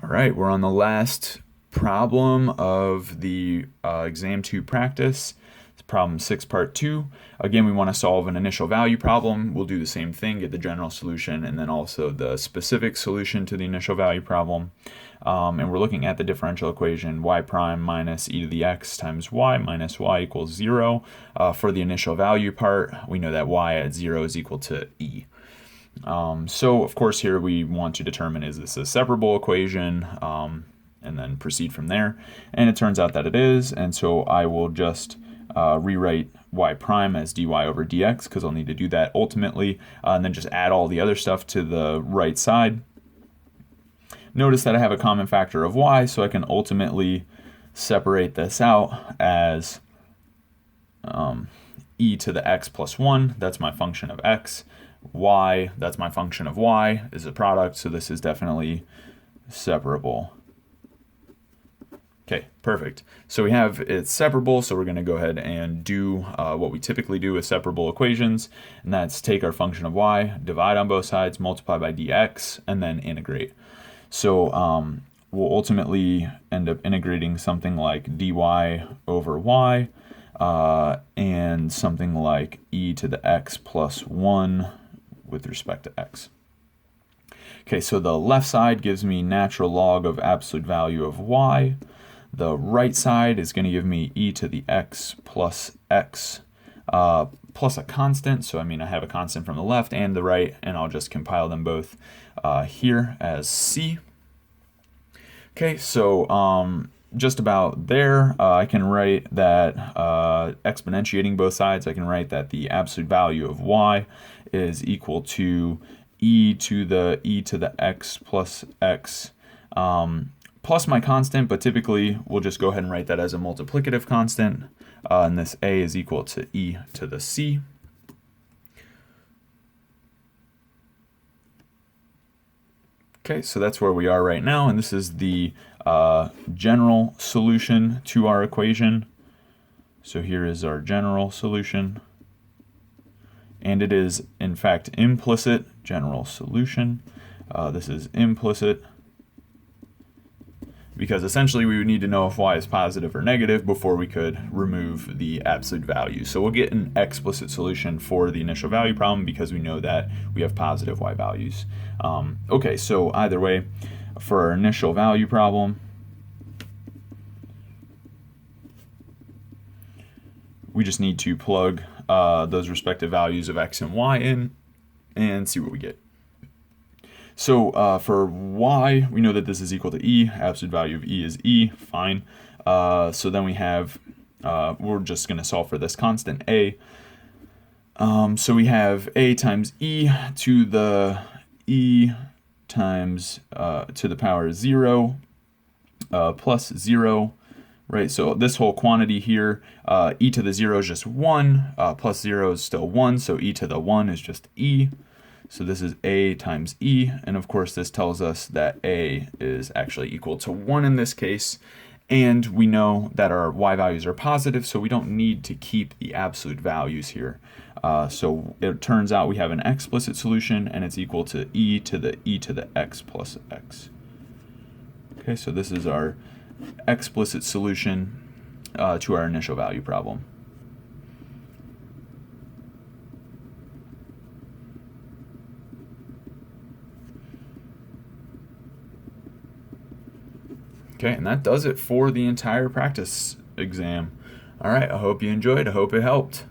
All right, we're on the last problem of the exam 2 practice. It's problem 6 part 2. Again, we want to solve an initial value problem. We'll do the same thing, get the general solution and then also the specific solution to the initial value problem. And we're looking at the differential equation y prime minus e to the x times y minus y equals 0. For the initial value part, we know that y at 0 is equal to e. So of course here we want to determine, is this a separable equation, and then proceed from there. And it turns out that it is, and so I will just rewrite y prime as dy over dx, because I'll need to do that ultimately, and then just add all the other stuff to the right side. Notice that I have a common factor of y, so I can ultimately separate this out as e to the x plus 1, that's my function of x. Y, that's my function of y, is a product, so this is definitely separable. Okay, perfect. So we have it's separable, so we're going to go ahead and do what we typically do with separable equations, and that's take our function of y, divide on both sides, multiply by dx, and then integrate. So we'll ultimately end up integrating something like dy over y, and something like e to the x plus 1 with respect to x. Okay, so the left side gives me natural log of absolute value of y. The right side is going to give me e to the x plus a constant. So I have a constant from the left and the right, and I'll just compile them both here as c. Okay, so just about there, I can write that exponentiating both sides, I can write that the absolute value of y is equal to e to the x plus x plus my constant, but typically we'll just go ahead and write that as a multiplicative constant, and this a is equal to e to the c. Okay, so that's where we are right now, and this is the general solution to our equation. So here is our general solution, and it is in fact implicit general solution. This is implicit because essentially we would need to know if y is positive or negative before we could remove the absolute value. So we'll get an explicit solution for the initial value problem because we know that we have positive y values. Okay, so either way, for our initial value problem, we just need to plug those respective values of x and y in and see what we get. So for y, we know that this is equal to e. Absolute value of e is e. Fine. So then we have, we're just going to solve for this constant a. So we have a times e to the e times to the power 0 plus 0. Right, so this whole quantity here, e to the 0 is just 1, plus 0 is still 1, so e to the 1 is just e. So this is a times e, and of course this tells us that a is actually equal to 1 in this case, and we know that our y values are positive, so we don't need to keep the absolute values here. So it turns out we have an explicit solution, and it's equal to e to the x plus x. Okay, so this is our explicit solution to our initial value problem. Okay, and that does it for the entire practice exam. All right, I hope you enjoyed. I hope it helped.